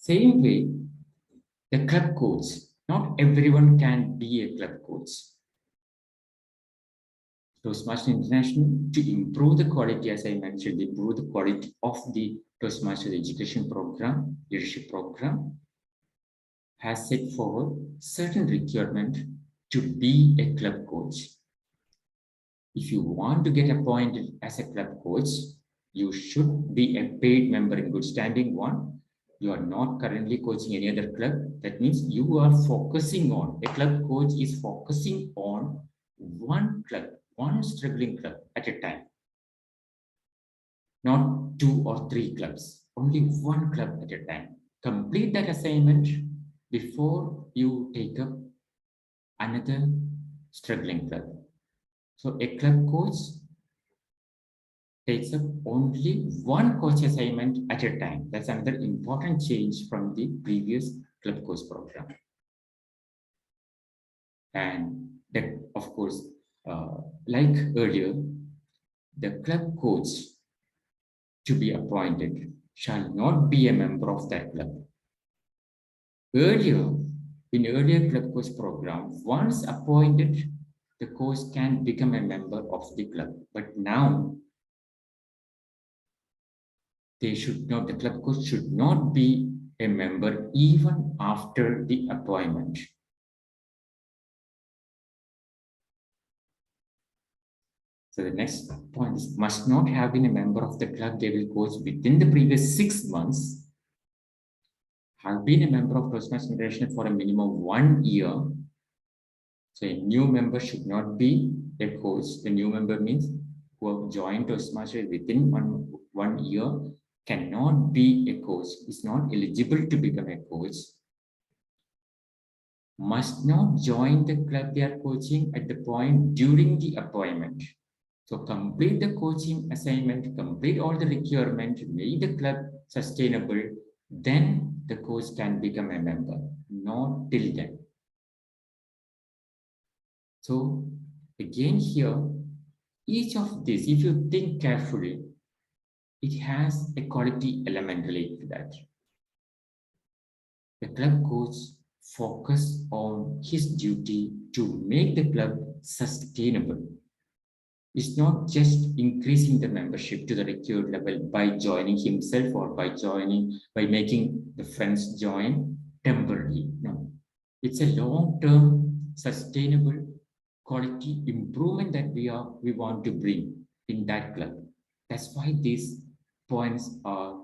Same way, the club coach, not everyone can be a club coach. Toastmasters International, to improve the quality, as I mentioned, improve the quality of the Toastmasters education program, leadership program, has set forward certain requirement to be a club coach. If you want to get appointed as a club coach, you should be a paid member in good standing one. You are not currently coaching any other club. That means you are focusing on, a club coach is focusing on one club, one struggling club at a time. Not 2 or 3 clubs, only one club at a time. Complete that assignment before you take up another struggling club. So a club coach takes up only one coach assignment at a time. That's another important change from the previous club coach program. And that, of course, like earlier, the club coach to be appointed shall not be a member of that club. Earlier, in earlier club coach program, once appointed, the coach can become a member of the club. But now, they should not, the club coach should not be a member even after the appointment. So the next point is, must not have been a member of the club they will coach within the previous 6 months, have been a member of Toastmasters International for a minimum of 1 year. So a new member should not be a coach. The new member means who have joined Toastmasters within one year cannot be a coach, is not eligible to become a coach. Must not join the club they are coaching at the point during the appointment. So complete the coaching assignment, complete all the requirements, make the club sustainable, then the coach can become a member, not till then. So again here, each of these, if you think carefully, it has a quality element related to that. The club coach focus on his duty to make the club sustainable. It's not just increasing the membership to the required level by joining himself or by making the friends join temporarily. No, it's a long-term sustainable quality improvement that we want to bring in that club. That's why these points are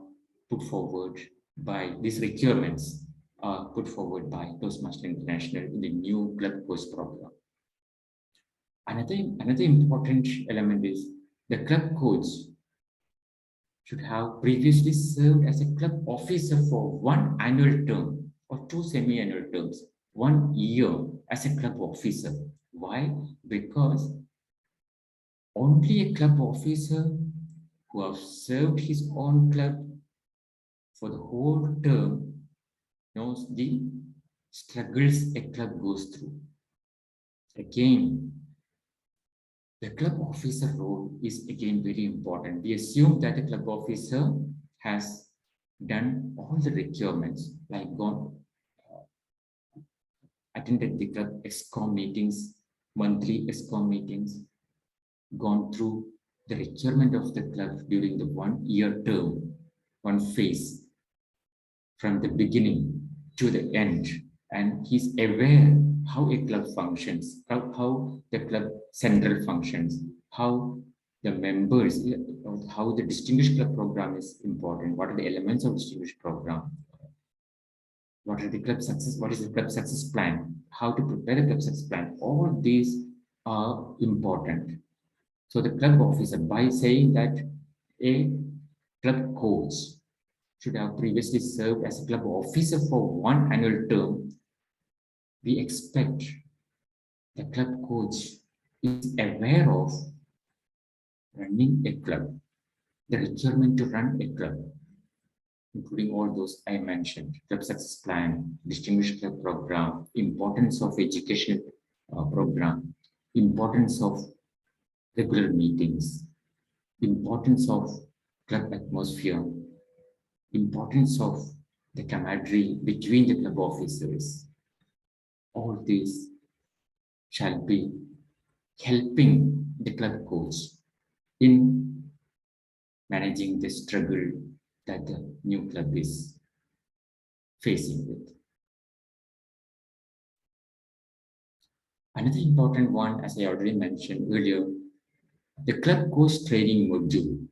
put forward by these requirements are put forward by Toastmasters International in the new club coach program. Another important element is the club coach should have previously served as a club officer for 1 annual term or 2 semi-annual terms, 1 year as a club officer. Why? Because only a club officer who has served his own club for the whole term knows the struggles a club goes through. Again, the club officer role is again very important. We assume that the club officer has done all the requirements, like attended the club ESCOM meetings, monthly ESCOM meetings, gone through the requirement of the club during the 1 year term, one phase, from the beginning to the end, and he's aware how a club functions, how the club central functions, how the members, how the distinguished club program is important, what are the elements of distinguished program, what are the club success, what is the club success plan, how to prepare the club success plan. All these are important. So the club officer, by saying that a club coach should have previously served as a club officer for 1 annual term, we expect the club coach is aware of running a club, the requirement to run a club, including all those I mentioned: club success plan, distinguished club program, importance of education program, importance of regular meetings, importance of club atmosphere, importance of the camaraderie between the club officers. All these shall be helping the club coach in managing the struggle that the new club is facing with. Another important one, as I already mentioned earlier, the club coach training module.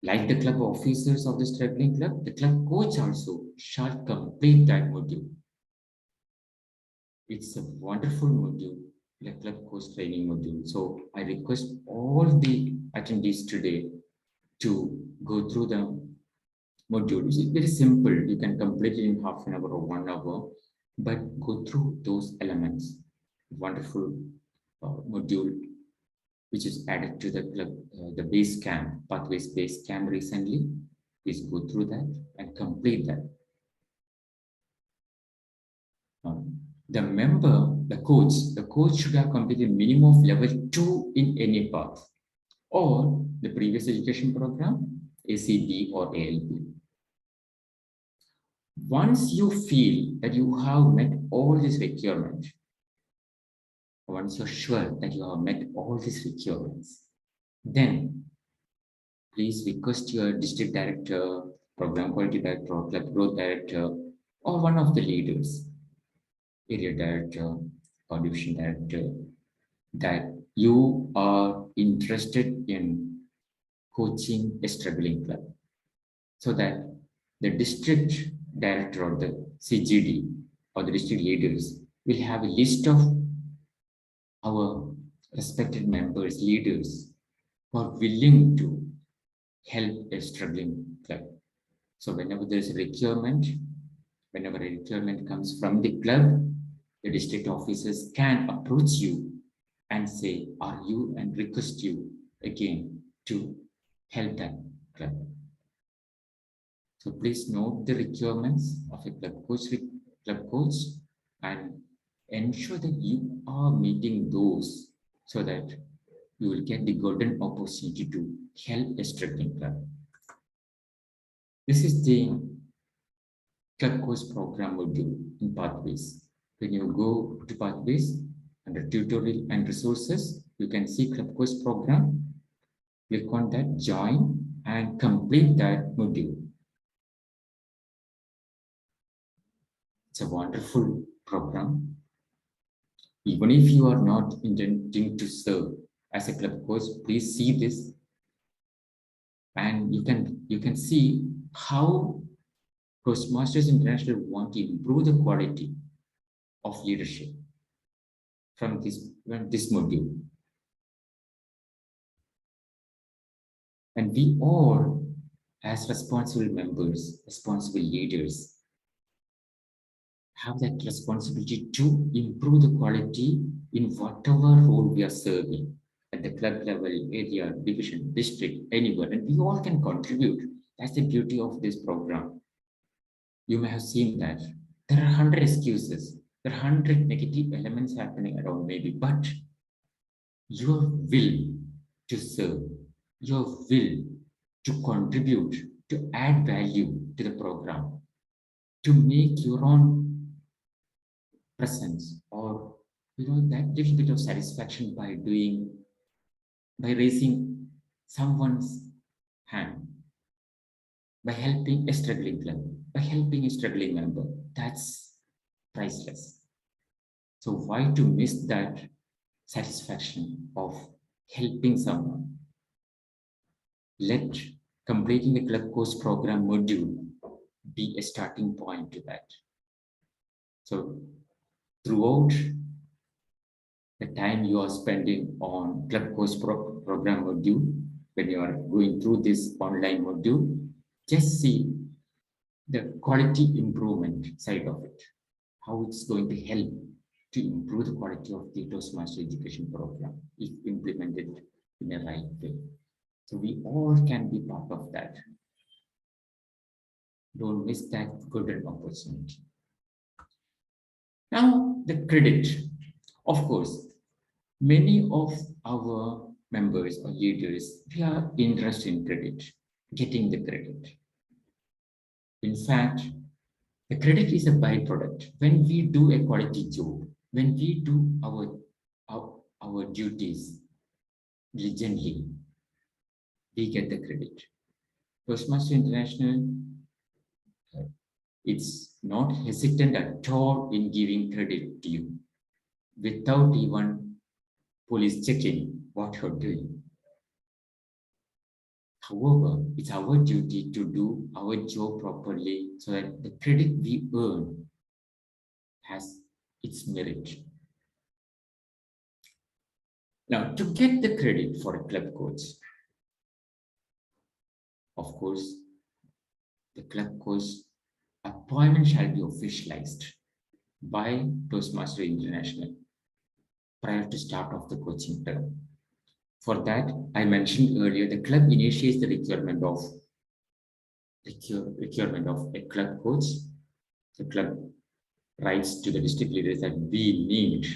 Like the club officers of the struggling club, the club coach also shall complete that module. It's a wonderful module, the club coach training module. So I request all the attendees today to go through the module. It's very simple. You can complete it in half an hour or 1 hour, but go through those elements. Wonderful module which is added to the club, the base camp, pathways base camp recently. Please go through that and complete that. The coach should have completed minimum of level 2 in any path or the previous education program, ACB or ALB. Once you feel that you have met all these requirements, once you're sure that you have met all these requirements, then please request your district director, program quality director, or club growth director, or one of the leaders, area director, or division director, that you are interested in coaching a struggling club, so that the district director or the CGD or the district leaders will have a list of our respected members, leaders who are willing to help a struggling club. So whenever there's a requirement, whenever a requirement comes from the club, the district officers can approach you and say, are you, and request you again to help that club. So please note the requirements of a club coach and ensure that you are meeting those so that you will get the golden opportunity to help a struggling club. This is the club coach program module in Pathways. When you go to Pathways under tutorial and resources, you can see club coach program. Click on that, join, and complete that module. It's a wonderful program. Even if you are not intending to serve as a club coach, please see this, and you can see how Toastmasters International want to improve the quality of leadership from this module. And we all, as responsible members, responsible leaders, have that responsibility to improve the quality in whatever role we are serving at the club level, area, division, district, anywhere, and we all can contribute. That's the beauty of this program. You may have seen that there are 100 excuses, there are 100 negative elements happening around maybe, but your will to serve, your will to contribute, to add value to the program, to make your own presence, or that little bit of satisfaction by raising someone's hand, by helping a struggling club, by helping a struggling member. That's priceless. So why to miss that satisfaction of helping someone? Let completing the club course program module be a starting point to that. So throughout the time you are spending on club course program module, when you are going through this online module, just see the quality improvement side of it, how it's going to help to improve the quality of the Toastmaster education program if implemented in a right way. So we all can be part of that. Don't miss that golden opportunity. Now, the credit. Of course, many of our members or leaders, we are interested in credit, getting the credit. In fact, The credit is a byproduct. When we do a quality job, when we do our duties diligently, we get the credit. Toastmaster International, it's not hesitant at all in giving credit to you without even police checking what you're doing. However, it's our duty to do our job properly so that the credit we earn has its merit. Now, to get the credit for a club coach, of course, the club coach appointment shall be officialized by Toastmaster International prior to start of the coaching term. For that, I mentioned earlier, the club initiates the requirement of a club coach. The club writes to the district leaders that we need,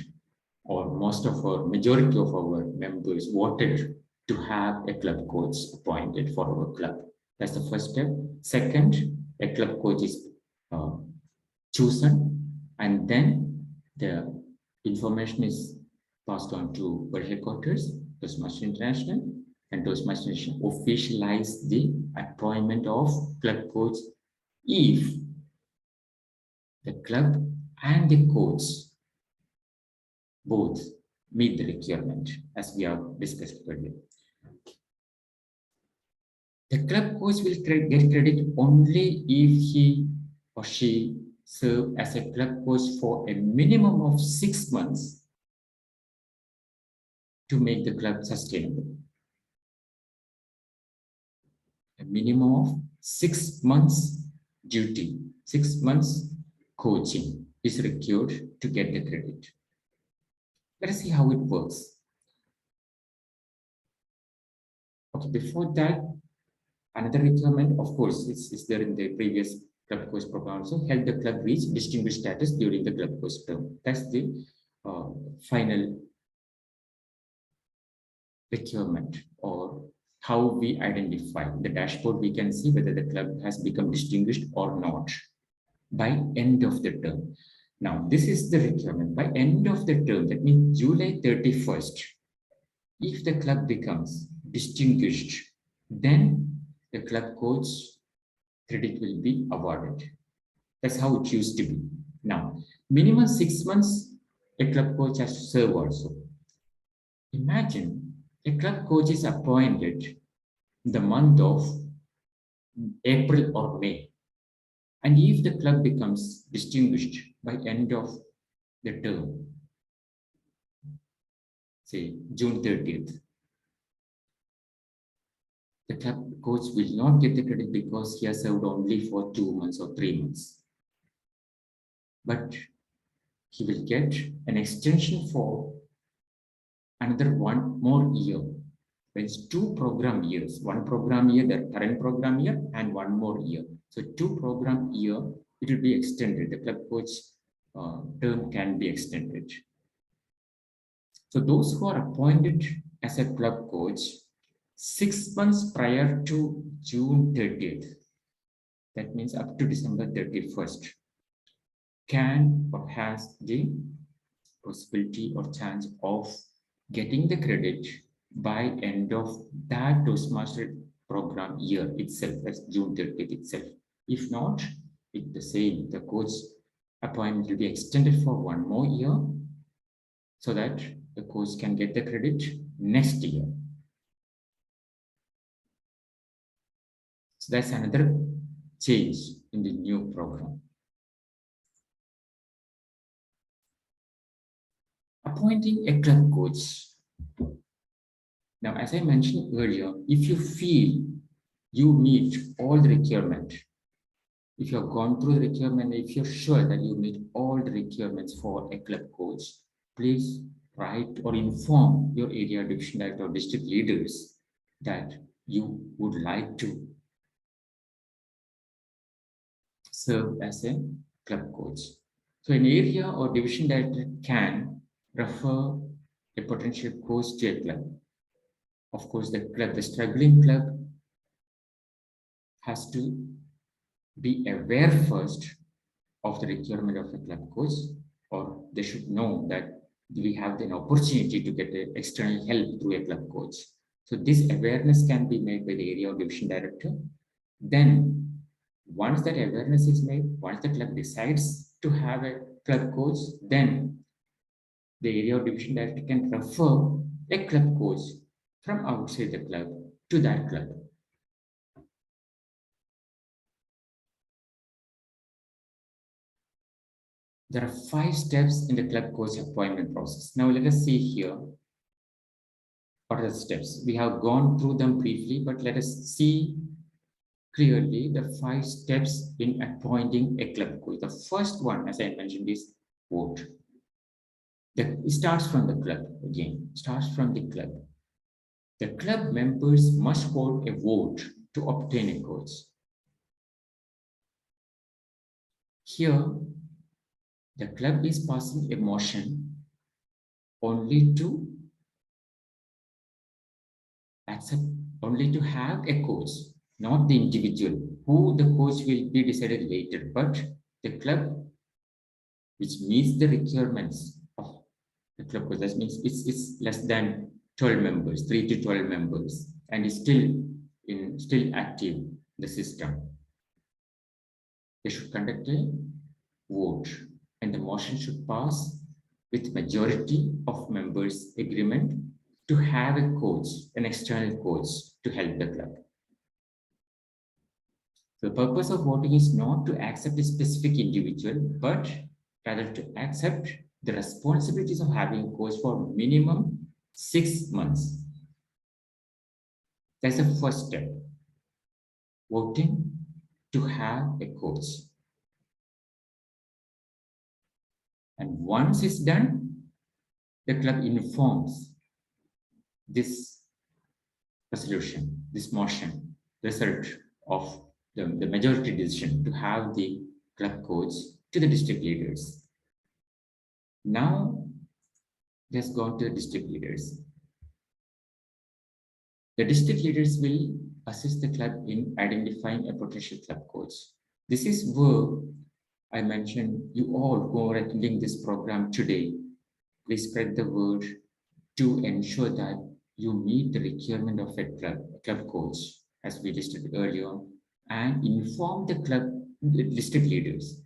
or most of our majority of our members wanted to have a club coach appointed for our club. That's the first step. Second, a club coach is chosen, and then the information is passed on to world headquarters, Toastmaster International, and Toastmaster International officialize the appointment of club coach if the club and the coach both meet the requirement, as we have discussed earlier. The club coach will get credit only if he or she serve as a club coach for a minimum of 6 months to make the club sustainable. A minimum of 6 months duty, 6 months coaching is required to get the credit. Let us see how it works. Okay, before that, another requirement, of course, it's there in the previous club coach program also, help the club reach distinguished status during the club coach term. That's the final requirement, or how we identify. The dashboard, we can see whether the club has become distinguished or not by end of the term. Now, this is the requirement. By end of the term, that means July 31st, if the club becomes distinguished, then the club coach credit will be awarded. That's how it used to be. Now, minimum 6 months, a club coach has to serve also. Imagine a club coach is appointed in the month of April or May. And if the club becomes distinguished by end of the term, say June 30th, the club coach will not get the credit because he has served only for 2 months or 3 months. But he will get an extension for another 1 more year. It's 2 program years, 1 program year, the current program year, and 1 more year. So 2 program year, it will be extended. The club coach term can be extended. So those who are appointed as a club coach 6 months prior to June 30th, that means up to December 31st, can or has the possibility or chance of getting the credit by end of that Toastmaster program year itself, that's June 30th itself. If not, it's the same. The coach appointment will be extended for 1 more year so that the coach can get the credit next year. So that's another change in the new program. Appointing a club coach. Now, as I mentioned earlier, if you feel you meet all the requirements, if you have gone through the requirement, if you're sure that you meet all the requirements for a club coach, please write or inform your area division director or district leaders that you would like to serve as a club coach. So an area or division director can refer a potential coach to a club. Of course, the struggling club has to be aware first of the requirement of a club coach, or they should know that we have an opportunity to get external help through a club coach. So this awareness can be made by the area or division director. Then once that awareness is made, once the club decides to have a club coach, then the area or division director can refer a club coach from outside the club to that club. There are 5 steps in the club coach appointment process. Now let us see here what are the steps. We have gone through them briefly, but let us see clearly the 5 steps in appointing a club coach. The first one, as I mentioned, is vote. It starts from the club again, starts from the club. The club members must hold a vote to obtain a coach. Here, the club is passing a motion only to accept, only to have a coach, not the individual. Who the coach will be decided later, but the club which meets the requirements of the club coach. That means it's less than 12 members, 3 to 12 members, and is still active in the system. They should conduct a vote, and the motion should pass with majority of members' agreement to have a coach, an external coach, to help the club. The purpose of voting is not to accept a specific individual, but rather to accept the responsibilities of having a coach for minimum 6 months. That's the first step. Voting to have a coach. And once it's done, the club informs this resolution, this motion, result of the majority decision to have the club coach to the district leaders. Now, let's go to the district leaders. The district leaders will assist the club in identifying a potential club coach. This is where I mentioned you all who are attending this program today, please spread the word to ensure that you meet the requirement of a club coach, as we listed earlier, and inform the district leaders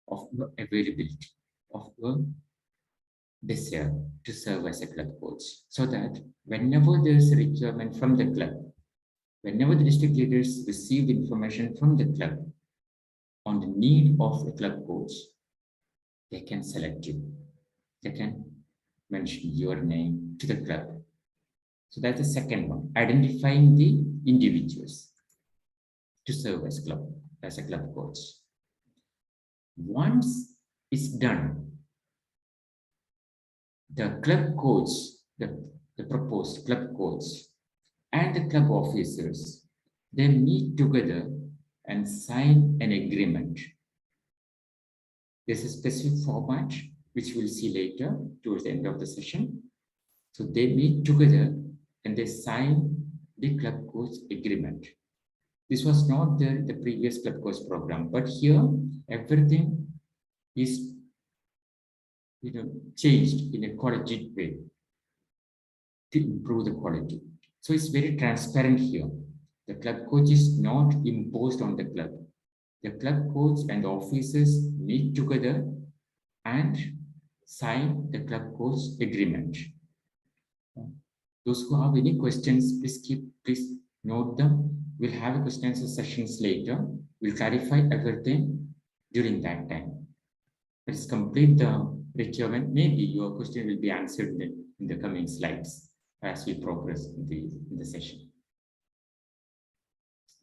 of your availability, of your desire to serve as a club coach, so that whenever there is a requirement from the club, whenever the district leaders receive information from the club on the need of a club coach, they can select you. They can mention your name to the club. So that's the second one, identifying the individuals to serve as a club coach. Once it's done, the club coach, the proposed club coach and the club officers, they meet together and sign an agreement. There's a specific format which we'll see later towards the end of the session. So they meet together and they sign the club coach agreement. This was not there in the previous club coach program, but here everything is changed in a qualitative way to improve the quality. So it's very transparent here. The club coach is not imposed on the club. The club coach and the officers meet together and sign the club coach agreement. Those who have any questions, please note them. We'll have question answer sessions later. We'll clarify everything during that time. Let's complete the requirement. Maybe your question will be answered in the coming slides as we progress in the session.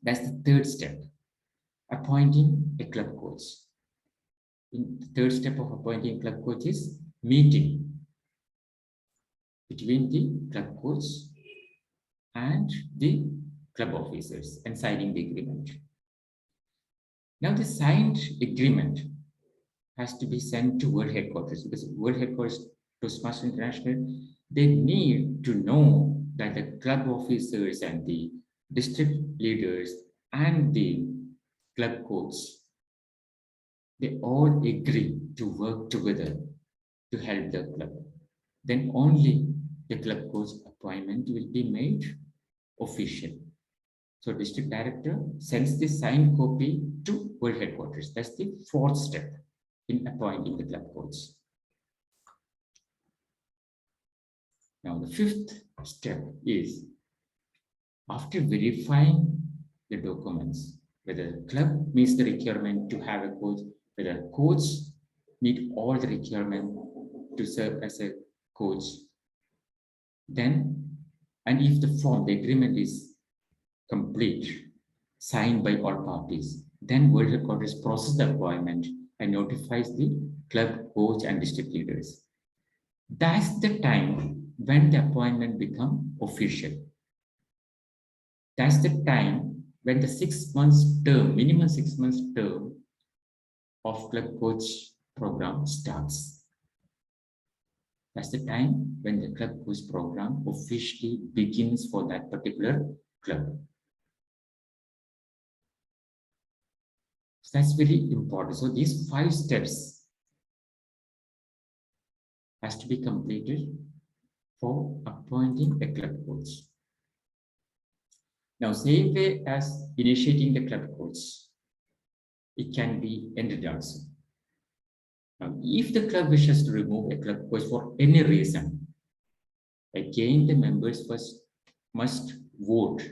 That's the third step, appointing a club coach. In the third step of appointing club coach is meeting between the club coach and the club officers and signing the agreement. Now the signed agreement has to be sent to World Headquarters, because World Headquarters, Toastmasters International, they need to know that the club officers and the district leaders and the club coach they all agree to work together to help the club. Then only the club coach appointment will be made official. So district director sends the signed copy to world headquarters. That's the fourth step in appointing the club coach. Now the fifth step is after verifying the documents, whether the club meets the requirement to have a coach, whether coach meet all the requirement to serve as a coach, then, and if the form, the agreement is complete, signed by all parties, then World Headquarters process the appointment and notifies the club coach and district leaders. That's the time when the appointment become official. That's the time when the 6 months term, minimum 6 months term of club coach program starts. That's the time when the club coach program officially begins for that particular club. So that's very important. So these 5 steps has to be completed for appointing a club coach. Now, same way as initiating the club coach, it can be ended also. Now, if the club wishes to remove a club coach for any reason, again the members first must vote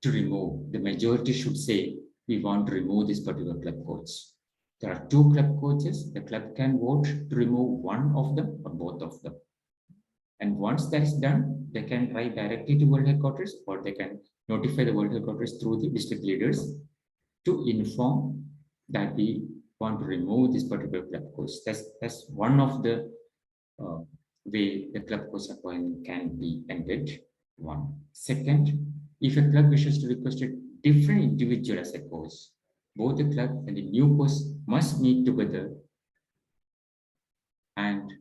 to remove. The majority should say, we want to remove this particular club coach. There are 2 club coaches. The club can vote to remove one of them or both of them. And once that is done, they can write directly to World Headquarters or they can notify the World Headquarters through the district leaders to inform that we want to remove this particular club coach. That's one of the way the club coach appointment can be ended. One. Second, if a club wishes to request a different individual as a coach, both the club and the new coach must meet together and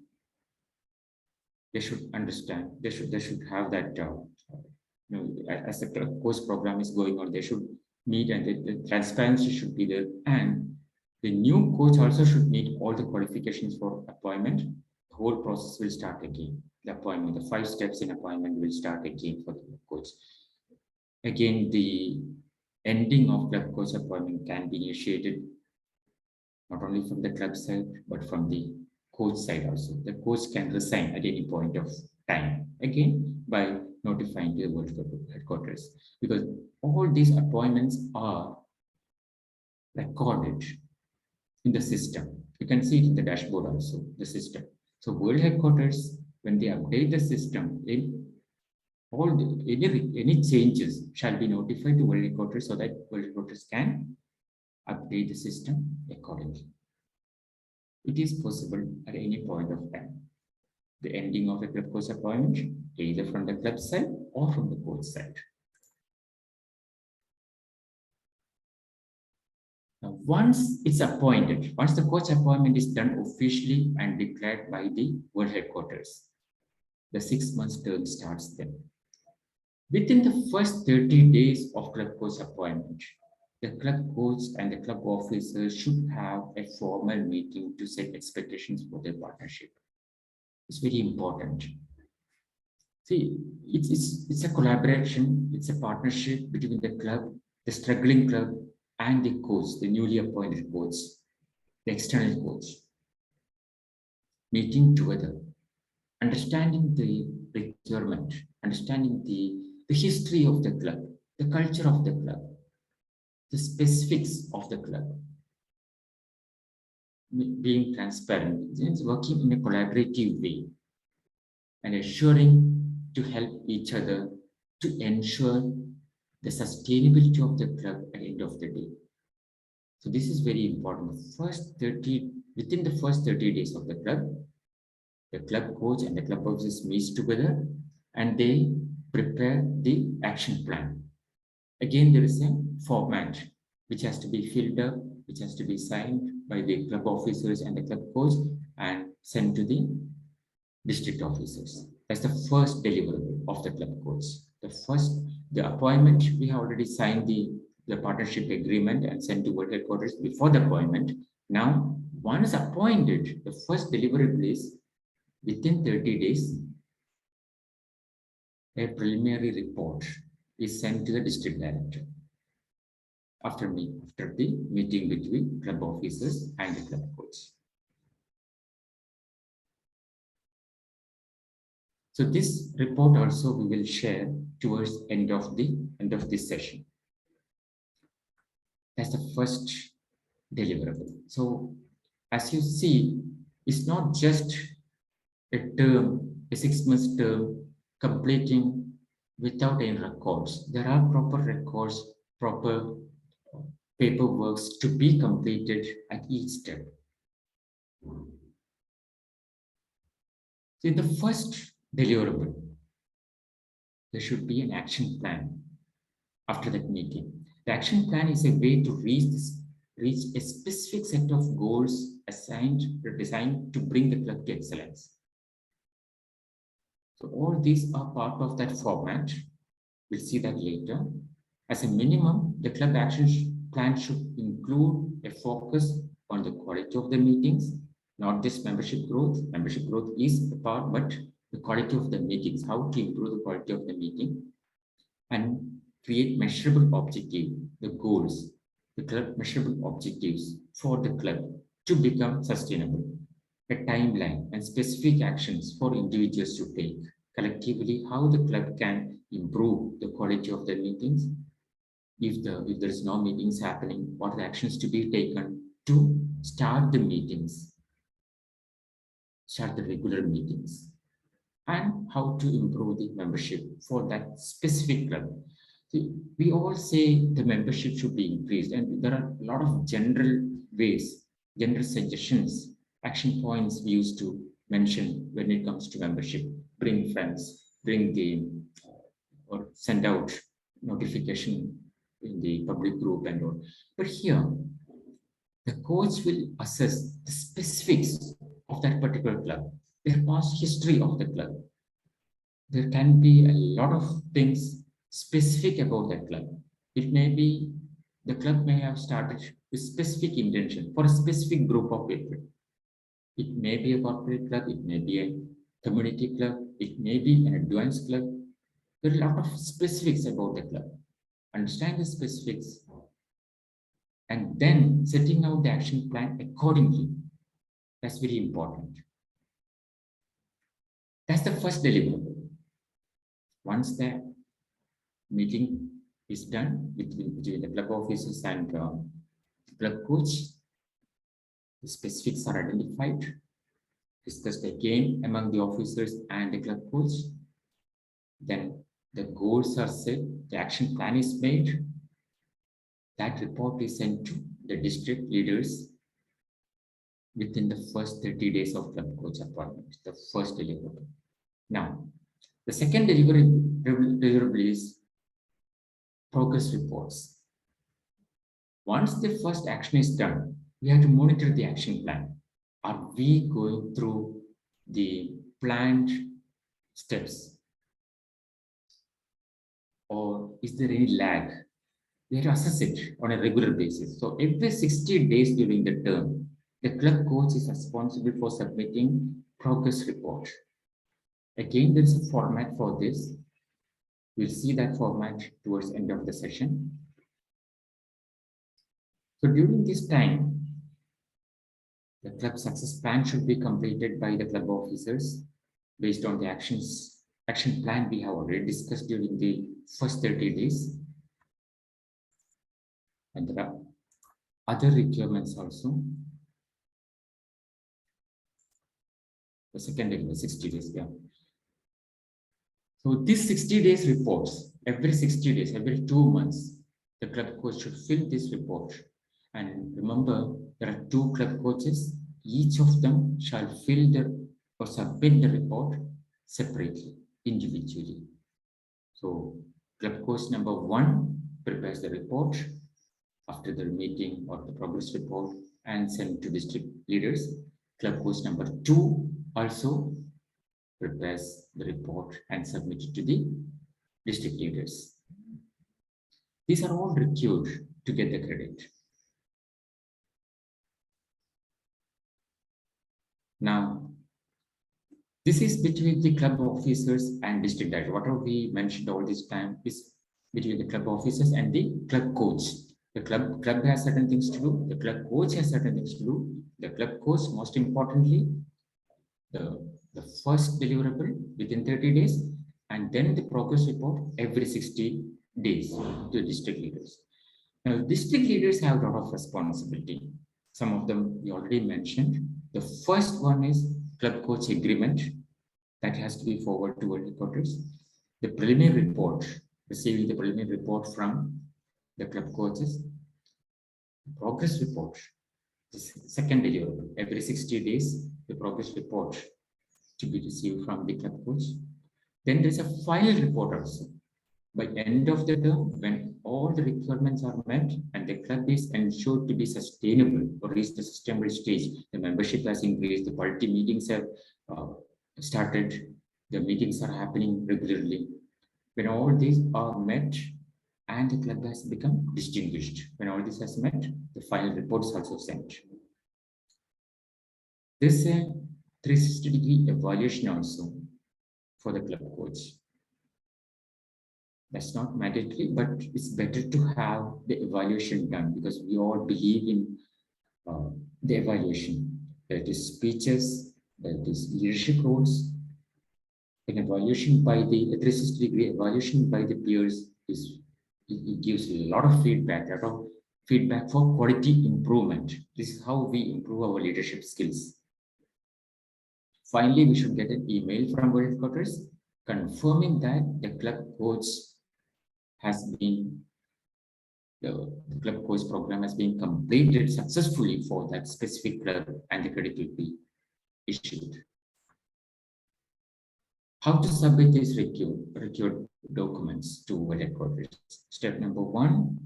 they should understand, they should have that, as the course program is going on, they should meet and the transparency should be there. And the new coach also should meet all the qualifications for appointment. The whole process will start again. The appointment, the 5 steps in appointment will start again for the coach. Again, the ending of club coach appointment can be initiated not only from the club side, but from the coach side also. The coach can resign at any point of time, again, by notifying the World Headquarters. Because all these appointments are recorded in the system. You can see it in the dashboard also, the system. So World Headquarters, when they update the system, any changes shall be notified to World Headquarters so that World Headquarters can update the system accordingly. It is possible at any point of time. The ending of a club coach appointment, either from the club side or from the coach side. Now, once it's appointed, once the coach appointment is done officially and declared by the World Headquarters, the 6 months term starts then. Within the first 30 days of club coach appointment, the club coach and the club officers should have a formal meeting to set expectations for their partnership. It's very important. See, it's a collaboration, it's a partnership between the club, the struggling club, and the coach, the newly appointed coach, the external coach. Meeting together, understanding the requirement, understanding the history of the club, the culture of the club, the specifics of the club, being transparent, it's working in a collaborative way and assuring to help each other to ensure the sustainability of the club at the end of the day. So this is very important. Within the first 30 days of the club coach and the club officers meet together and they prepare the action plan. Again, there is a format which has to be filled up, which has to be signed by the club officers and the club coach and sent to the district officers. That's the first deliverable of the club coach. The appointment, we have already signed the the partnership agreement and sent to work headquarters before the appointment. Now, once appointed, the first deliverable is within 30 days, a preliminary report is sent to the district director after the meeting between club officers and the club coach. So this report also we will share towards end of this session. That's the first deliverable. So as you see, it's not just a term, a 6 months term completing without any records. There are proper records, proper paperwork to be completed at each step. So in the first deliverable, there should be an action plan after that meeting. The action plan is a way to reach a specific set of goals designed to bring the club to excellence. So all these are part of that format. We'll see that later. As a minimum, the club action plan should include a focus on the quality of the meetings, not just membership growth. Membership growth is a part, but the quality of the meetings, how to improve the quality of the meeting, and create measurable objective, the goals, the club measurable objectives for the club to become sustainable, a timeline and specific actions for individuals to take collectively, how the club can improve the quality of the meetings. If there is no meetings happening, what are the actions to be taken to start the meetings, start the regular meetings, and how to improve the membership for that specific club. See, we all say the membership should be increased, and there are a lot of general ways, general suggestions, action points we used to mention when it comes to membership. Bring friends, bring the or send out notification in the public group and all. But here, the coach will assess the specifics of that particular club, their past history of the club. There can be a lot of things specific about that club. It may be the club may have started with specific intention for a specific group of people. It may be a corporate club, it may be a community club, it may be an advanced club. There are a lot of specifics about the club. Understand the specifics and then setting out the action plan accordingly. That's very important. That's the first deliverable. Once the meeting is done between the club officers and club coach, the specifics are identified, discussed again among the officers and the club coach. Then the goals are set, the action plan is made. That report is sent to the district leaders within the first 30 days of club coach appointment, the first deliverable. Now, the second deliverable is progress reports. Once the first action is done, we have to monitor the action plan. Are we going through the planned steps? Or is there any lag? We have to assess it on a regular basis. So every 60 days during the term, the club coach is responsible for submitting progress report. Again, there's a format for this. We'll see that format towards the end of the session. So during this time, the club success plan should be completed by the club officers based on the action plan we have already discussed during the first 30 days. And there are other requirements also. The second day, 60 days, yeah. So these 60 days reports, every 60 days, every 2 months, the club coach should fill this report. And remember, there are 2 club coaches. Each of them shall fill or submit the report separately, individually. So club coach number 1 prepares the report after the meeting or the progress report and send to district leaders. Club coach number 2 also prepares the report and submit it to the district leaders. These are all required to get the credit. Now, this is between the club officers and district director. Whatever we mentioned all this time is between the club officers and the club coach. The club has certain things to do. The club coach has certain things to do. The club coach, most importantly, the first deliverable within 30 days, and then the progress report every 60 days to district leaders. Now, district leaders have a lot of responsibility. Some of them we already mentioned. The first one is club coach agreement that has to be forwarded to world headquarters. The preliminary report, receiving the preliminary report from the club coaches. Progress report, the second deliverable, every 60 days, the progress report to be received from the club coach. Then there's a final report also. By end of the term, when all the requirements are met and the club is ensured to be sustainable or reach the sustainable stage, the membership has increased, the quality meetings have started, the meetings are happening regularly. When all these are met and the club has become distinguished, when all this has met, the final report is also sent. This is a 360-degree evaluation also for the club coach. That's not mandatory, but it's better to have the evaluation done because we all believe in the evaluation. That is speeches, that is leadership roles. An evaluation by the 360-degree evaluation by the peers is it gives a lot of feedback, for quality improvement. This is how we improve our leadership skills. Finally, we should get an email from world headquarters confirming that the club coach has been the club coach program has been completed successfully for that specific club and the credit will be issued. How to submit these required documents to world headquarters? Step number 1.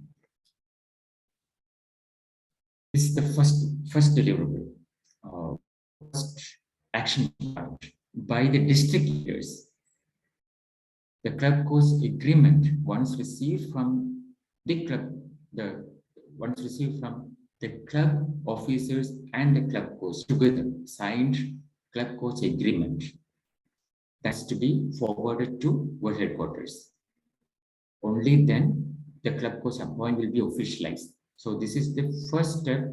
This is the first deliverable, first action point by the district leaders. The club coach agreement, once received from the club, once received from the club officers and the club coach together, signed club coach agreement, that's to be forwarded to world headquarters. Only then the club coach appointment will be officialized. So this is the first step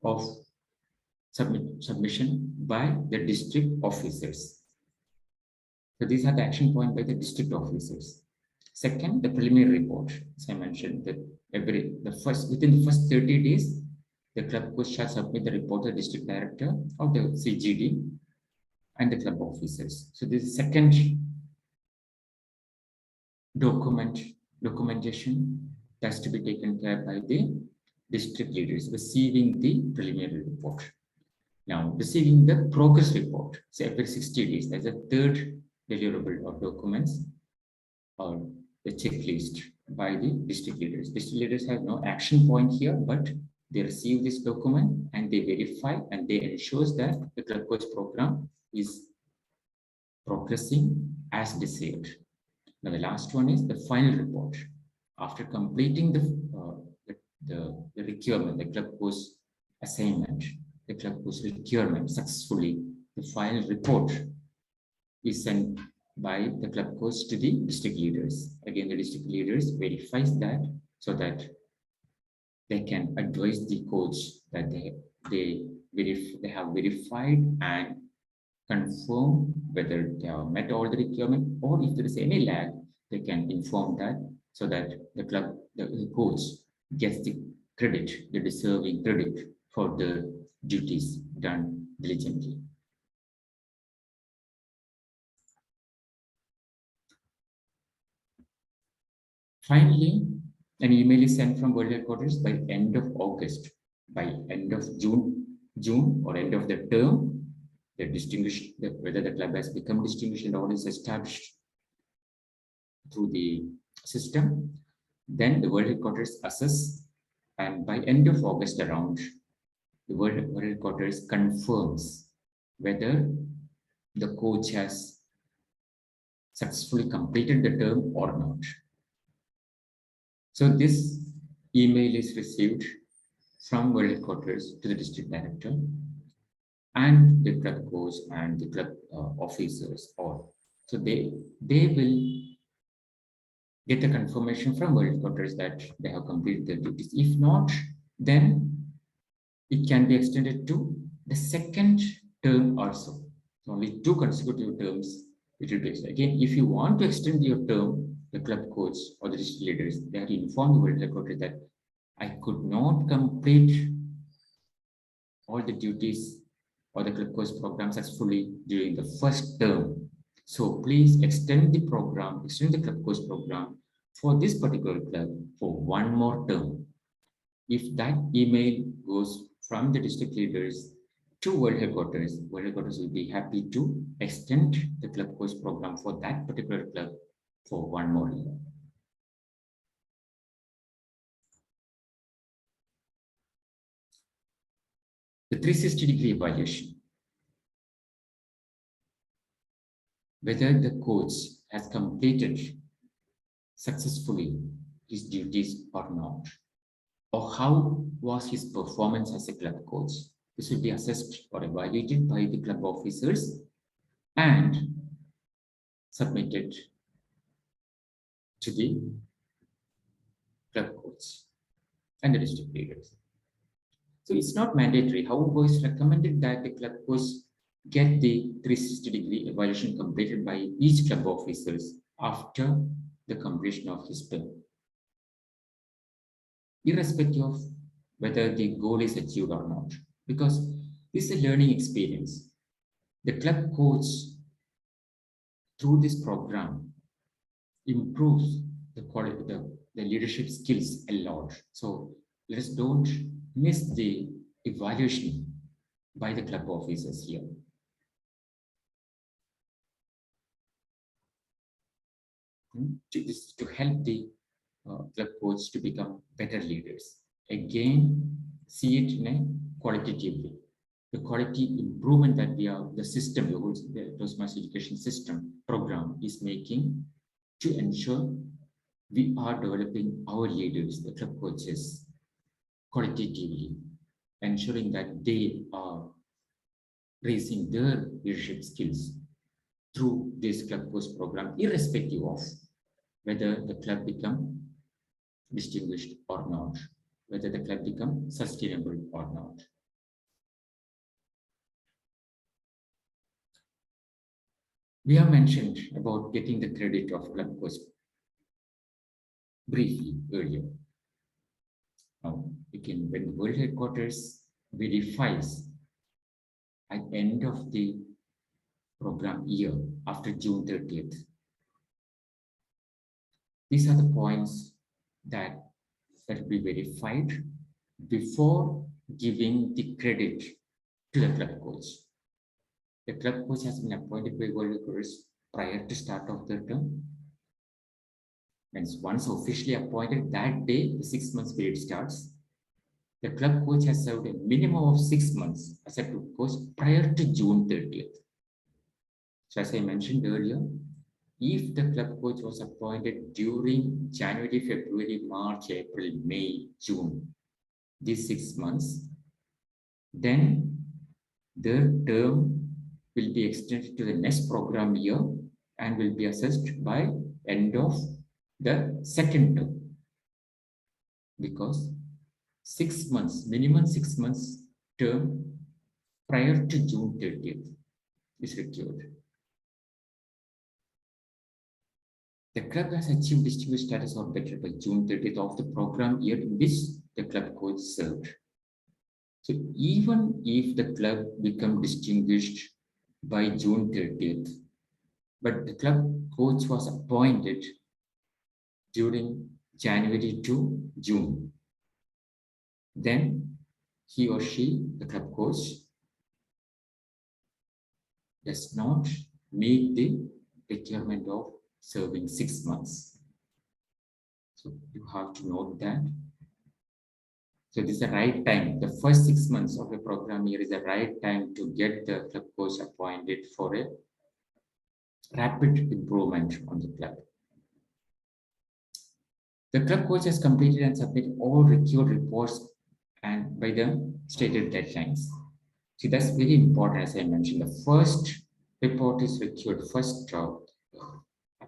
of submission by the district officers. So these are the action points by the district officers. Second, the preliminary report. As I mentioned, that within the first 30 days, the club coach shall submit the report to the district director of the CGD and the club officers. So this is second documentation that's to be taken care by the district leaders receiving the preliminary report. Now, receiving the progress report, say every 60 days, that's a third deliverable of documents or the checklist by the district leaders. District leaders have no action point here, but they receive this document and they verify and they ensures that the club coach program is progressing as desired. Now, the last one is the final report. After completing the requirement, the club coach assignment, the club coach requirement successfully, the final report is sent by the club coach to the district leaders. Again, the district leaders verifies that so that they can advise the coach that they have verified and confirm whether they have met all the requirement, or if there is any lag, they can inform that so that the coach gets the credit, the deserving credit for the duties done diligently. Finally, an email is sent from world headquarters by end of August, by end of June or end of the term. They distinguish whether the club has become distinguished and all is established through the system. Then the world headquarters assess, and by end of August around, the world headquarters confirms whether the coach has successfully completed the term or not. So this email is received from world headquarters to the district director and the club coach and the club officers all. So they will get the confirmation from world headquarters that they have completed their duties. If not, then it can be extended to the second term also. So only two consecutive terms it will be extended. Again, if you want to extend your term, the club coach or the district leaders, they have to inform the world headquarters that I could not complete all the duties or the club course program successfully during the first term. So please extend the program, extend the club course program for this particular club for one more term. If that email goes from the district leaders to world headquarters will be happy to extend the club course program for that particular club for one more year. The 360-degree evaluation. Whether the coach has completed successfully his duties or not, or how was his performance as a club coach. This will be assessed or evaluated by the club officers and submitted to the club coach and the district leaders. So it's not mandatory. However, it's recommended that the club coach get the 360-degree evaluation completed by each club officers after the completion of his term, irrespective of whether the goal is achieved or not, because this is a learning experience. The club coach, through this program, improves the quality, the leadership skills a lot. So let's don't miss the evaluation by the club officers here. To help the club coach to become better leaders. Again, see it in a qualitative way. The quality improvement that the system, the Toastmasters education system program is making to ensure we are developing our leaders, the club coaches, qualitatively, ensuring that they are raising their leadership skills through this club coach program, irrespective of whether the club become distinguished or not, whether the club become sustainable or not. We have mentioned about getting the credit of club coach briefly earlier. Now, when the world headquarters verifies at the end of the program year after June 30th, these are the points that will be verified before giving the credit to the club coach. The club coach has been appointed by world headquarters prior to start of the term. And once officially appointed, that day, the 6 months period starts. The club coach has served a minimum of 6 months as a club coach prior to June 30th. So as I mentioned earlier, if the club coach was appointed during January, February, March, April, May, June, these 6 months, then their term will be extended to the next program year and will be assessed by end of the second term, because 6 months, minimum 6 months term prior to June 30th is required. The club has achieved distinguished status or better by June 30th of the program year in which the club coach served. So even if the club become distinguished by June 30th, but the club coach was appointed during January to June, then he or she, the club coach, does not meet the requirement of serving 6 months. So you have to note that. So this is the right time. The first 6 months of the program year is the right time to get the club coach appointed for a rapid improvement on the club. The club coach has completed and submitted all required reports and by the stated deadlines. See, that's very important. As I mentioned, the first report is required. First job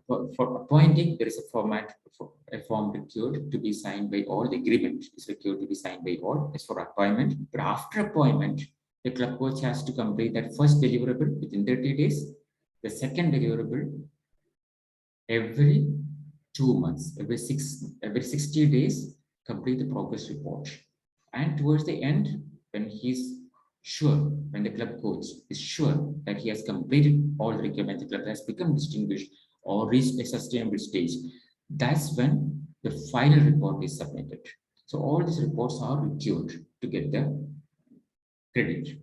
for appointing, there is a form required to be signed by all. The agreement is required to be signed by all. It's for appointment. But after appointment, the club coach has to complete that first deliverable within 30 days. The second deliverable every 2 months, every 60 days, complete the progress report. And towards the end, when he's sure, when the club coach is sure that he has completed all the requirements, the club has become distinguished or reached a sustainable stage, that's when the final report is submitted. So all these reports are required to get the credit.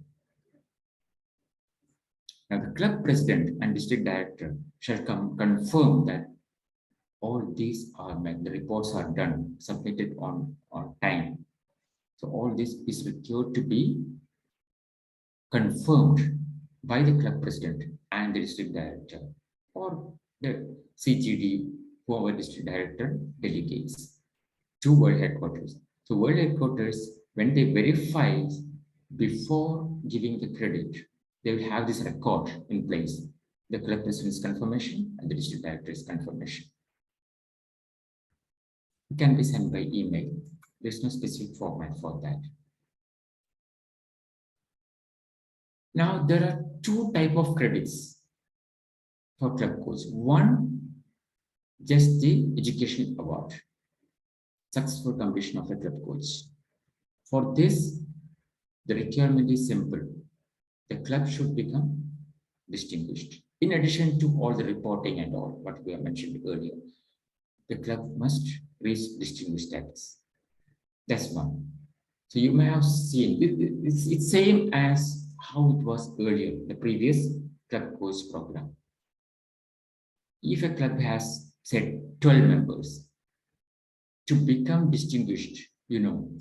Now the club president and district director shall confirm that all these are met, the reports are done, submitted on time. So all this is required to be confirmed by the club president and the district director or the CGD, whoever district director delegates to world headquarters. So world headquarters, when they verify before giving the credit, they will have this record in place. The club president's confirmation and the district director's confirmation. It can be sent by email. There's no specific format for that. Now, there are two types of credits for club coach. One, just the education award, successful completion of a club coach. For this, the requirement is simple. The club should become distinguished. In addition to all the reporting and all what we have mentioned earlier, the club must reach distinguished status. That's one. So you may have seen it's same as how it was earlier, the previous club coach program. If a club has said 12 members, to become distinguished, 5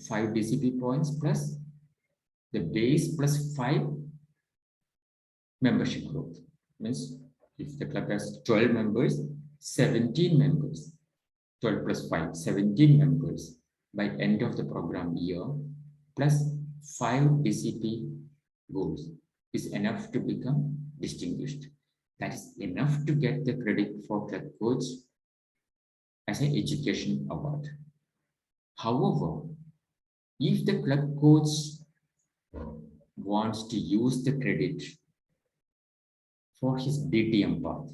DCP points plus the base plus 5 membership growth. Means if the club has 12 members, 17 members, 12 plus 5, 17 members by end of the program year, plus 5 DCP goals is enough to become distinguished. That is enough to get the credit for club coach as an education award. However, if the club coach wants to use the credit for his DTM path,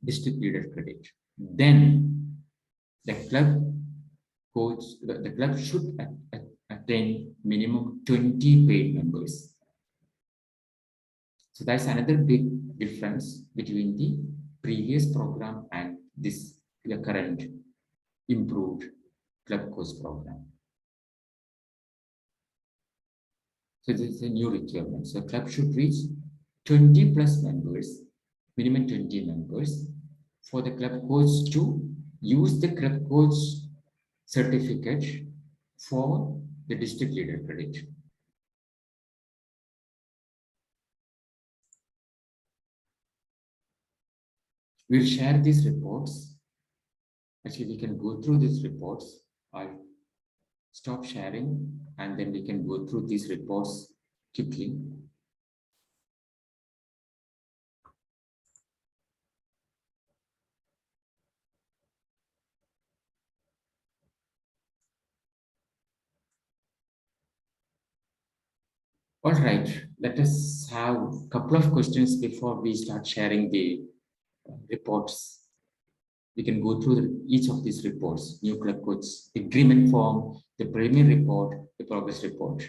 district leader credit, then the club coach, the club should attain minimum 20 paid members. So that's another big difference between the previous program and the current improved club coach program. So this is a new requirement. So club should reach 20 plus members, minimum 20 members, for the club coach to use the club coach certificate for the district leader credit. We'll share these reports. Actually, we can go through these reports. I'll stop sharing and then we can go through these reports quickly. All right, let us have a couple of questions before we start sharing the reports. We can go through each of these reports, new club coach, agreement form, the premier report, the progress report.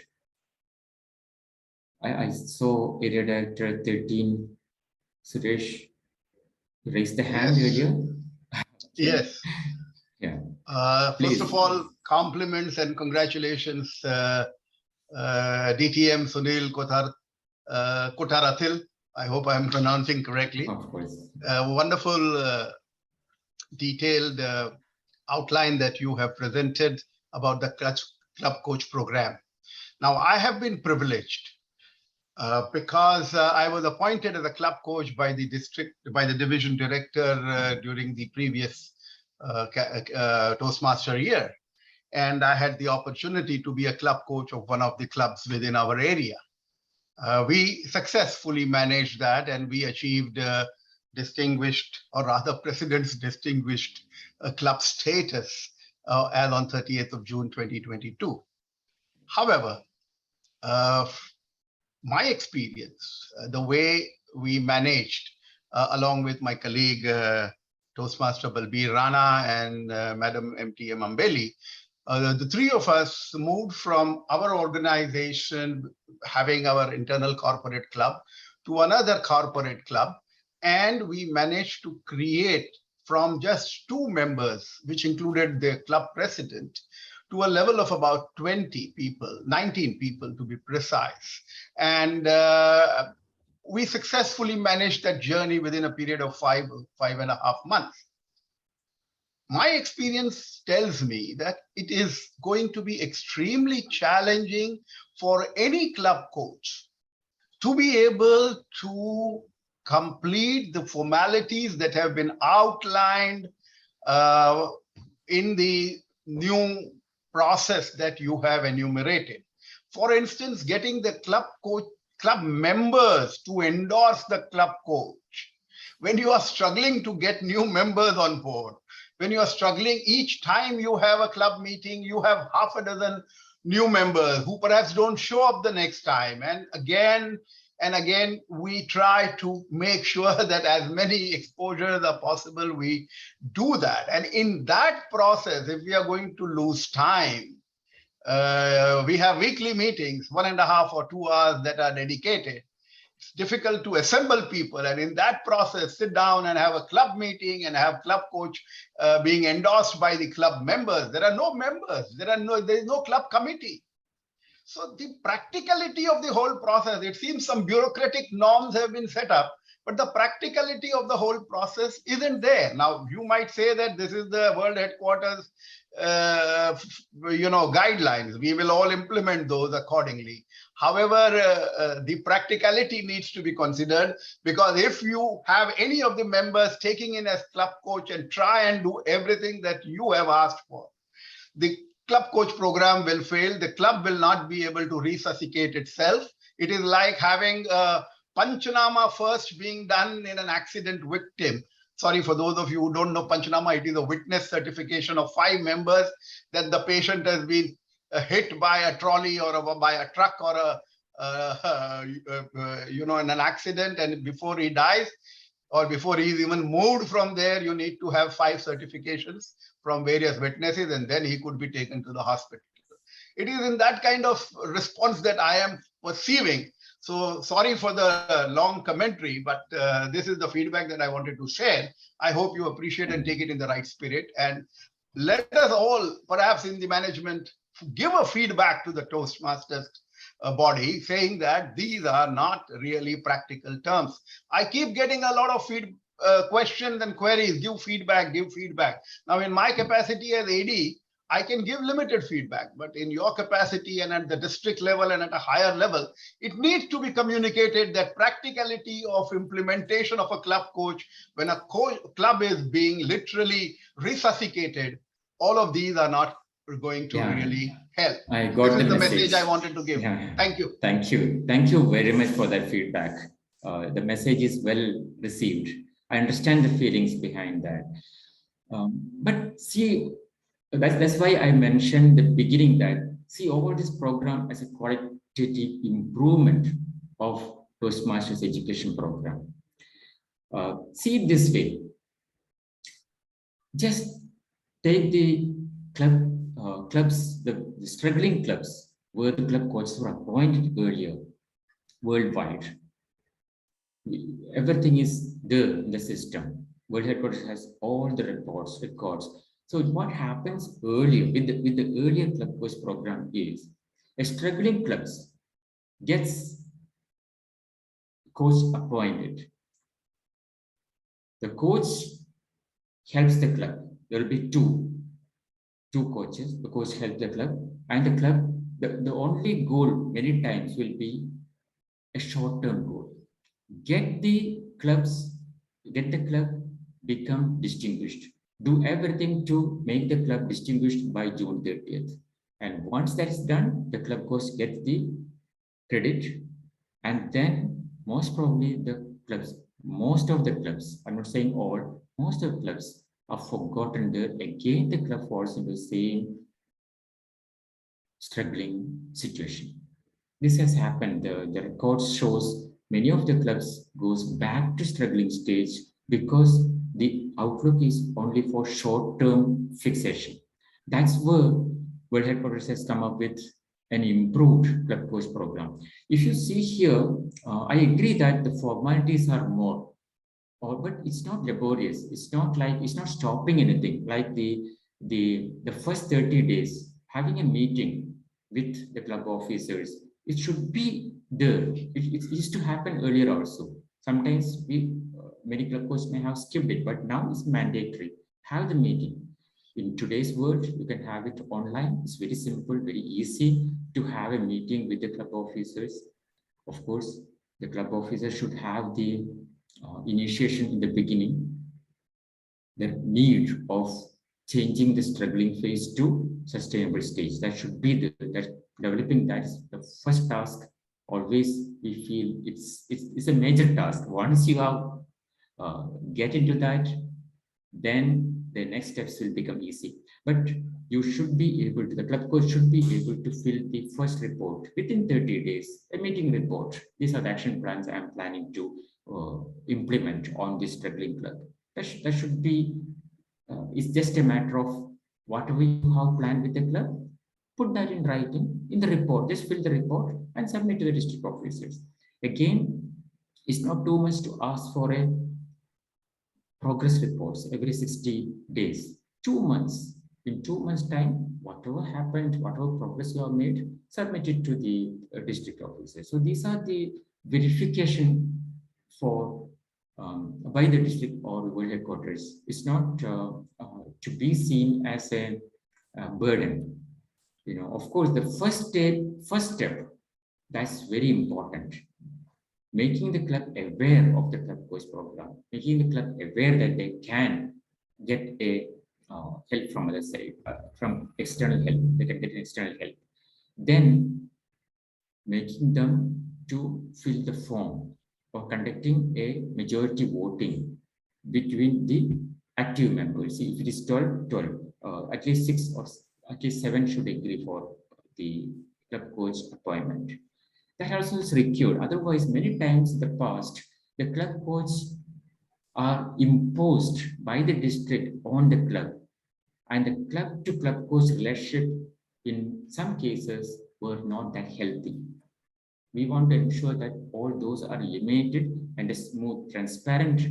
I saw area director 13, Suresh, raised the hand earlier. Yes. Yeah. First of all, compliments and congratulations, DTM Sunil Kotarathil. I hope I'm pronouncing correctly. Of course. Wonderful, detailed outline that you have presented about the club coach program. Now, I have been privileged because I was appointed as a club coach by the division director during the previous Toastmaster year. And I had the opportunity to be a club coach of one of the clubs within our area. We successfully managed that, and we achieved distinguished, or rather president's distinguished club status as on 30th of June 2022. However, my experience, the way we managed, along with my colleague Toastmaster Balbir Rana and Madam MTM Ambeli, the three of us moved from our organization, having our internal corporate club, to another corporate club. And we managed to create from just 2 members, which included the club president, to a level of about 20 people, 19 people to be precise. And we successfully managed that journey within a period of 5.5 months. My experience tells me that it is going to be extremely challenging for any club coach to be able to complete the formalities that have been outlined in the new process that you have enumerated. For instance, getting the club members to endorse the club coach. When you are struggling to get new members on board, when you are struggling each time you have a club meeting, you have half a dozen new members who perhaps don't show up the next time. And again, we try to make sure that as many exposures are possible, we do that. And in that process, if we are going to lose time, we have weekly meetings, 1.5 or 2 hours that are dedicated. It's difficult to assemble people, and in that process, sit down and have a club meeting and have club coach being endorsed by the club members. There are no members. There is no club committee. So the practicality of the whole process, it seems some bureaucratic norms have been set up, but the practicality of the whole process isn't there. Now, you might say that this is the world headquarters guidelines. We will all implement those accordingly. However, the practicality needs to be considered, because if you have any of the members taking in as club coach and try and do everything that you have asked for, the club coach program will fail. The club will not be able to resuscitate itself. It is like having a Panchanama first being done in an accident victim. Sorry, for those of you who don't know Panchanama, it is a witness certification of 5 members that the patient has been hit by a trolley or by a truck or in an accident, and before he dies or before he's even moved from there, you need to have 5 certifications from various witnesses, and then he could be taken to the hospital. It is in that kind of response that I am perceiving. So sorry for the long commentary, but this is the feedback that I wanted to share. I hope you appreciate and take it in the right spirit. And let us all, perhaps in the management, give a feedback to the Toastmasters body, saying that these are not really practical terms. I keep getting a lot of questions and queries, give feedback. Now, in my capacity as AD, I can give limited feedback, but in your capacity and at the district level and at a higher level, it needs to be communicated that practicality of implementation of a club coach, when a club is being literally resuscitated, all of these are not going to really help. I got the message I wanted to give. Yeah. Thank you. Thank you very much for that feedback. The message is well received. I understand the feelings behind that. But see, that's why I mentioned the beginning that, see, over this program as a qualitative improvement of Toastmasters education program. See it this way. Just take the clubs, the struggling clubs where the club coaches were appointed earlier worldwide. Everything is there in the system. World Headquarters has all the records. So what happens earlier with the earlier club coach program is a struggling clubs gets coach appointed. The coach helps the club. There will be two coaches. The coach helps the club, and the club, the only goal many times will be a short-term goal. Get the club become distinguished. do everything to make the club distinguished by June 30th. And once that's done, the club coach gets the credit, and then most probably most of the clubs, I'm not saying all, most of the clubs are forgotten there. Again, the club falls into the same struggling situation. This has happened. The record shows many of the clubs goes back to struggling stage because the outlook is only for short-term fixation. That's where World Headquarters has come up with an improved club coach program. If you see here, I agree that the formalities are more, but it's not laborious. It's not like it's not stopping anything. Like the first 30 days, having a meeting with the club officers, it should be there. It used to happen earlier also. Sometimes many club coaches may have skipped it, but now it's mandatory. Have the meeting. In today's world, you can have it online. It's very simple, very easy to have a meeting with the club officers. Of course, the club officer should have the initiation in the beginning, the need of changing the struggling phase to sustainable stage. That should be that developing that is the first task. Always we feel it's a major task. Once you have get into that, then the next steps will become easy. But you should be able to, the club coach should be able to fill the first report within 30 days, a meeting report. These are the action plans I'm planning to implement on this struggling club. That should be, it's just a matter of whatever you have planned with the club, put that in writing in the report, just fill the report and submit to the district officers. Again, it's not too much to ask for a progress reports every 60 days, 2 months. In 2 months' time, whatever happened, whatever progress you have made, submit it to the district officer. So these are the verification for by the district or world headquarters. It's not to be seen as a burden. Of course, the first step, that's very important, making the club aware of the club coach program, making the club aware that they can get a help from other side, from external help. They can get external help. Then making them to fill the form or conducting a majority voting between the active members. See, if it is 12, 12, at least 6 or at least 7 should agree for the club coach appointment. That also is required. Otherwise, many times in the past, the club coaches are imposed by the district on the club, and the club to club coach relationship in some cases were not that healthy. We want to ensure that all those are eliminated and a smooth, transparent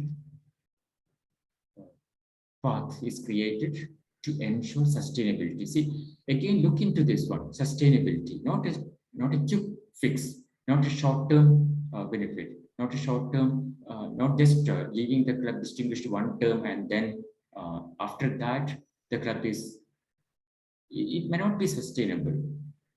path is created to ensure sustainability. See, again, look into this one, sustainability, not a quick fix, not a short-term benefit, not a short-term, not just leaving the club distinguished one term and then after that, the club it may not be sustainable.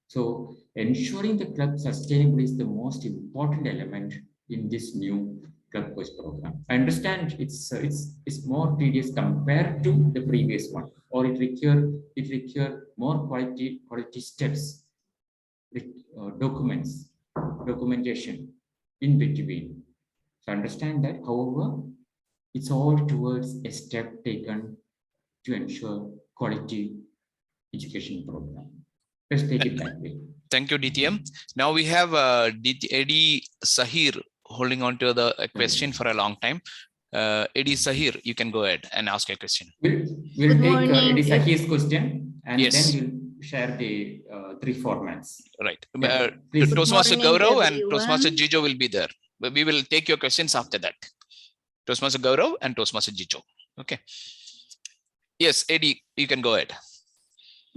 So ensuring the club sustainable is the most important element in this new club coach program. I understand it's more tedious compared to the previous one, or it require more quality steps, with documentation in between. So understand that. However, it's all towards a step taken to ensure quality education program. Let's take it that way. Thank you, DTM. Now we have Eddie Sahir holding on to the question for a long time. Eddie Sahir, you can go ahead and ask a question. We'll take Eddie Sahir's question and yes. then we'll share the 3 formats. Right. Yeah, Toastmaster Gaurav and Toastmaster Jijo will be there. But we will take your questions after that. Toastmaster Gaurav and Toastmaster Jijo. Okay. Yes, Eddie, you can go ahead.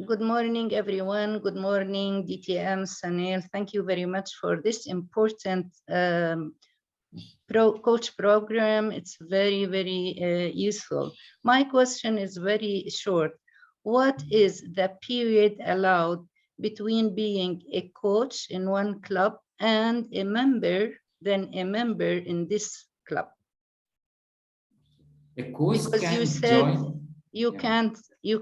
Good morning, everyone. Good morning, DTM, Sanil. Thank you very much for this important coach program. It's very, very useful. My question is very short. What is the period allowed between being a coach in one club and a member in this club? A coach Because can you said join. You Yeah.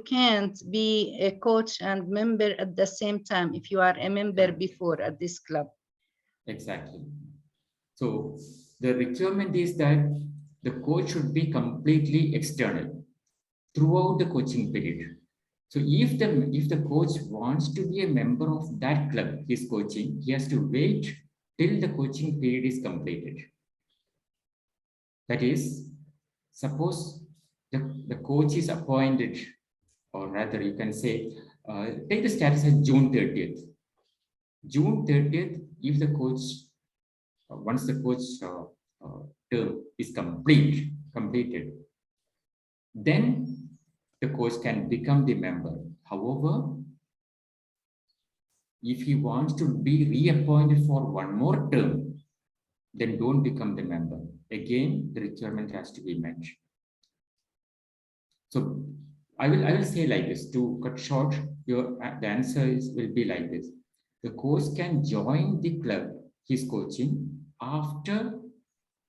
can't be a coach and member at the same time if you are a member Correct. before at this club. Exactly. So the requirement is that the coach should be completely external throughout the coaching period. So if the coach wants to be a member of that club he's coaching, he has to wait till the coaching period is completed. That is, suppose the coach is appointed, or rather you can say, take the status as June 30th. June 30th, if the coach, once the coach term is completed, then the coach can become the member. However, if he wants to be reappointed for one more term, then don't become the member. Again, the requirement has to be met. So I will say like this to cut short. The answer will be like this. The coach can join the club he's coaching after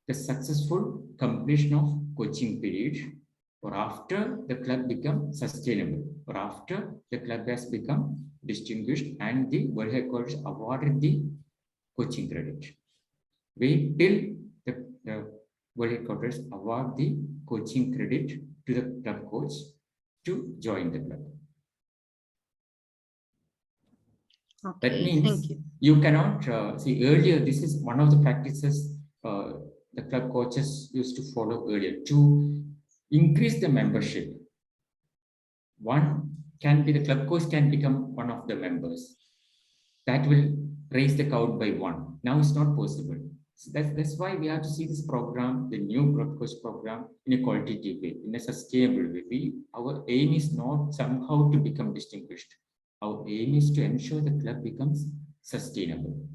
the successful completion of coaching period, or after the club becomes sustainable, or after the club has become distinguished and the world headquarters awarded the coaching credit. Wait till the world headquarters award the coaching credit to the club coach to join the club. That Okay, means thank you. you cannot see earlier. This is one of the practices the club coaches used to follow earlier to increase the membership. One can be the club coach can become one of the members. That will raise the count by one. Now it's not possible. So that's why we have to see this program, the new club coach program, in a qualitative way, in a sustainable way. Our aim is not somehow to become distinguished. Our aim is to ensure the club becomes sustainable.